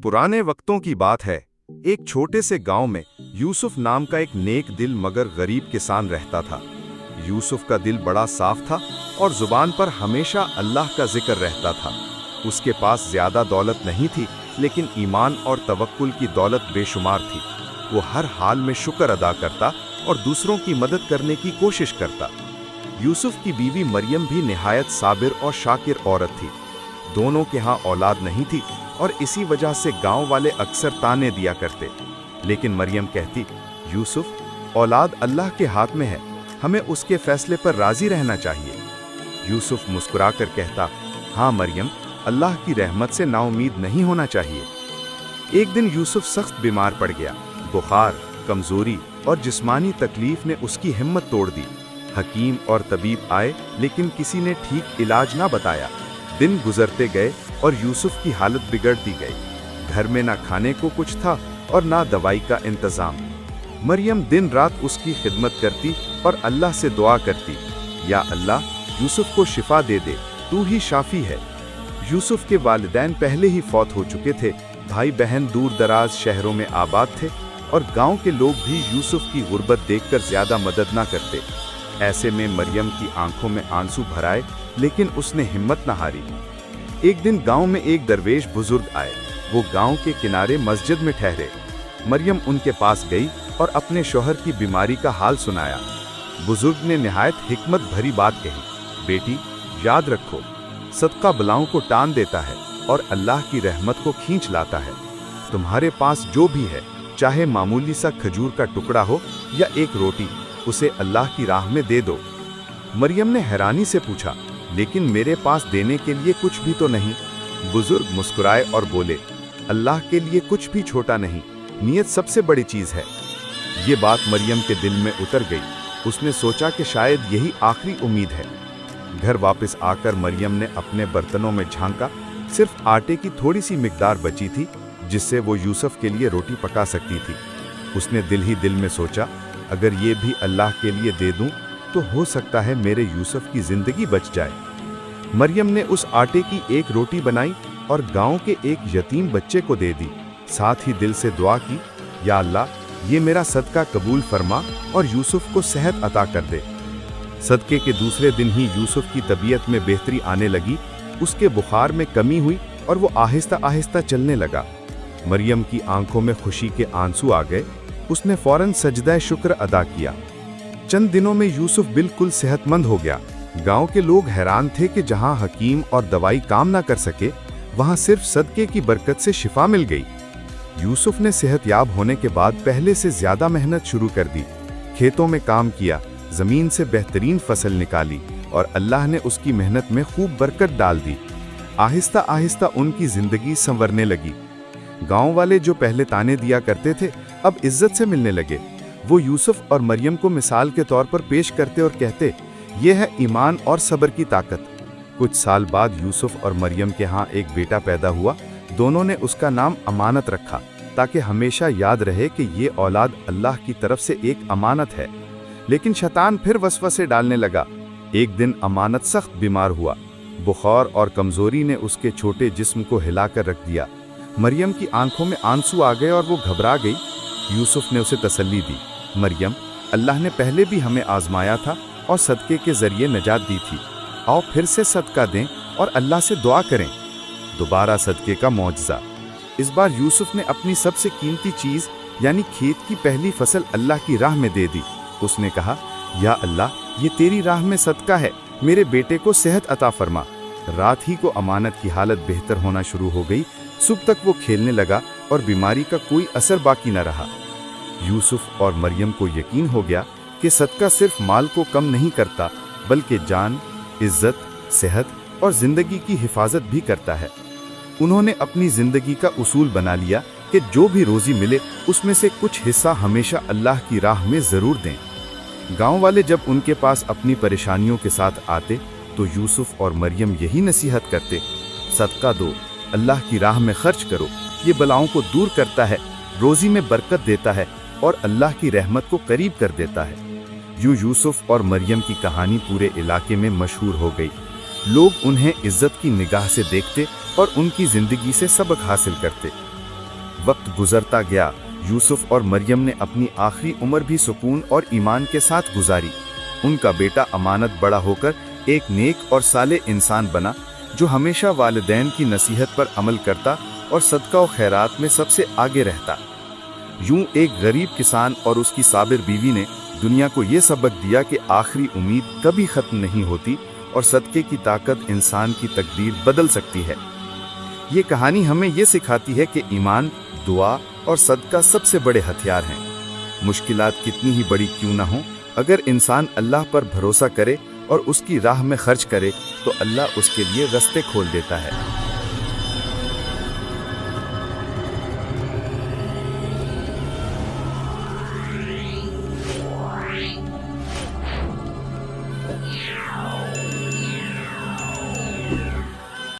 पुराने वक्तों की बात है। एक छोटे से गांव में यूसुफ नाम का एक नेक दिल मगर गरीब किसान रहता था। यूसुफ का दिल बड़ा साफ था और जुबान पर हमेशा अल्लाह का जिक्र रहता था। उसके पास ज्यादा दौलत नहीं थी, लेकिन ईमान और तवक्कुल की दौलत बेशुमार थी। वो हर हाल में शुक्र अदा करता और दूसरों की मदद करने की कोशिश करता। यूसुफ की बीवी मरियम भी निहायत साबिर और शाकिर औरत थी। दोनों के यहाँ औलाद नहीं थी और इसी वजह से गांव वाले अक्सर ताने दिया करते। लेकिन मरियम कहती, यूसुफ, औलाद अल्लाह के हाथ में है, हमें उसके फैसले पर राजी रहना चाहिए। यूसुफ मुस्कुराकर कहता, हाँ मरियम, अल्लाह की रहमत से नाउमीद नहीं होना चाहिए। एक दिन यूसुफ सख्त बीमार पड़ गया। बुखार, कमजोरी और जिस्मानी तकलीफ ने उसकी हिम्मत तोड़ दी। हकीम और तबीब आए, लेकिन किसी ने ठीक इलाज ना बताया। दिन गुजरते गए और यूसुफ की हालत बिगड़ती गई। घर में ना खाने को कुछ था और ना दवाई का इंतजाम। मरियम दिन रात उसकी खिदमत करती और अल्लाह से दुआ करती, या अल्लाह, यूसुफ को शिफा दे दे, तू ही शाफी है। यूसुफ के वालिदैन पहले ही फौत हो चुके थे। भाई बहन दूर दराज शहरों में आबाद थे और गांव के लोग भी यूसुफ की गुर्बत देखकर ज्यादा मदद ना करते। ऐसे में मरियम की आंखों में आंसू भर आए, लेकिन उसने हिम्मत न हारी। एक दिन गांव में एक दरवेश बुजुर्ग आए। वो गांव के किनारे मस्जिद में ठहरे। मरियम उनके पास गई और अपने शौहर की बीमारी का हाल सुनाया। बुजुर्ग ने निहायत हिकमत भरी बात कही, बेटी, याद रखो, सदका बलाओं को टान देता है और अल्लाह की रहमत को खींच लाता है। तुम्हारे पास जो भी है, चाहे मामूली सा खजूर का टुकड़ा हो या एक रोटी, उसे अल्लाह की राह में दे दो। मरियम ने हैरानी से पूछा, लेकिन मेरे पास देने के लिए कुछ भी तो नहीं। बुजुर्ग मुस्कुराए और बोले, अल्लाह के लिए कुछ भी छोटा नहीं, नियत सबसे बड़ी चीज है। ये बात मरियम के दिल में उतर गई। उसने सोचा कि शायद यही आखिरी उम्मीद है। घर वापस आकर मरियम ने अपने बर्तनों में झांका। सिर्फ आटे की थोड़ी सी मिकदार बची थी, जिससे वो यूसुफ के लिए रोटी पका सकती थी। उसने दिल ही दिल में सोचा, अगर ये भी अल्लाह के लिए दे दूं तो हो सकता है मेरे यूसुफ की जिंदगी बच जाए। मरियम ने उस आटे की एक रोटी बनाई और गांव के एक यतीम बच्चे को दे दी। साथ ही दिल से दुआ की, या अल्लाह, ये मेरा सदका कबूल फरमा और यूसुफ को सेहत अता कर दे। सदके के दूसरे दिन ही यूसुफ की तबीयत में बेहतरी आने लगी। उसके बुखार में कमी हुई और वो आहिस्ता आहिस्ता चलने लगा। मरियम की आंखों में खुशी के आंसू आ गए। उसने फौरन सजदा शुक्र अदा किया। चंद दिनों में यूसुफ बिल्कुल सेहतमंद हो गया। गांव के लोग हैरान थे कि जहां हकीम और दवाई काम ना कर सके, वहां सिर्फ सदके की बरकत से शिफा मिल गई। यूसुफ ने सेहतयाब होने के बाद पहले से ज्यादा मेहनत शुरू कर दी। खेतों में काम किया, जमीन से बेहतरीन फसल निकाली और अल्लाह ने उसकी मेहनत में खूब बरकत डाल दी। आहिस्ता आहिस्ता उनकी जिंदगी संवरने लगी। गांव वाले जो पहले ताने दिया करते थे, अब इज्जत से मिलने लगे। वो यूसुफ और मरियम को मिसाल के तौर पर पेश करते और कहते, ये है ईमान और सब्र की ताकत। कुछ साल बाद यूसुफ और मरियम के यहाँ एक बेटा पैदा हुआ। दोनों ने उसका नाम अमानत रखा, ताकि हमेशा याद रहे कि ये औलाद अल्लाह की तरफ से एक अमानत है। लेकिन शैतान फिर वसवसे डालने लगा। एक दिन अमानत सख्त बीमार हुआ। बुखार और कमजोरी ने उसके छोटे जिस्म को हिलाकर रख दिया। मरियम की आंखों में आंसू आ गए और वो घबरा गई। यूसुफ ने उसे तसल्ली दी, मरियम, अल्लाह ने पहले भी हमें आजमाया था और सदके के जरिए नजात दी थी। आओ फिर से सदका दें और अल्लाह से दुआ करें। दोबारा सदके का मौजज़ा। इस बार यूसुफ ने अपनी सबसे कीमती चीज यानी खेत की पहली फसल अल्लाह की राह में दे दी। उसने कहा, या अल्लाह, ये तेरी राह में सदका है, मेरे बेटे को सेहत अता फरमा। रात ही को अमानत की हालत बेहतर होना शुरू हो गई। सुबह तक वो खेलने लगा और बीमारी का कोई असर बाकी न रहा। यूसुफ और मरियम को यकीन हो गया कि सदका सिर्फ माल को कम नहीं करता, बल्कि जान, इज्जत, सेहत और जिंदगी की हिफाजत भी करता है। उन्होंने अपनी जिंदगी का उसूल बना लिया कि जो भी रोजी मिले, उसमें से कुछ हिस्सा हमेशा अल्लाह की राह में जरूर दें। गांव वाले जब उनके पास अपनी परेशानियों के साथ आते, तो यूसुफ और मरियम यही नसीहत करते, सदका दो, अल्लाह की राह में खर्च करो, ये बलाओं को दूर करता है, रोजी में बरकत देता है और अल्लाह की रहमत को करीब कर देता है। यूं यूसुफ और मरियम की कहानी पूरे इलाके में मशहूर हो गई। लोग उन्हें इज्जत की निगाह से देखते और उनकी जिंदगी से सबक हासिल करते। वक्त गुजरता गया, यूसुफ और मरियम ने अपनी आखिरी उम्र भी सुकून और ईमान के साथ गुजारी। उनका बेटा अमानत बड़ा होकर एक नेक और साले इंसान बना, जो हमेशा वालिदैन की नसीहत पर अमल करता और सदका और खैरात में सबसे आगे रहता। यूं एक गरीब किसान और उसकी साबिर बीवी ने दुनिया को ये सबक दिया कि आखिरी उम्मीद कभी खत्म नहीं होती और सदके की ताकत इंसान की तकदीर बदल सकती है। ये कहानी हमें ये सिखाती है कि ईमान, दुआ और सदका सबसे बड़े हथियार हैं। मुश्किलात कितनी ही बड़ी क्यों ना हो, अगर इंसान अल्लाह पर भरोसा करे और उसकी राह में खर्च करे तो अल्लाह उसके लिए रास्ते खोल देता है।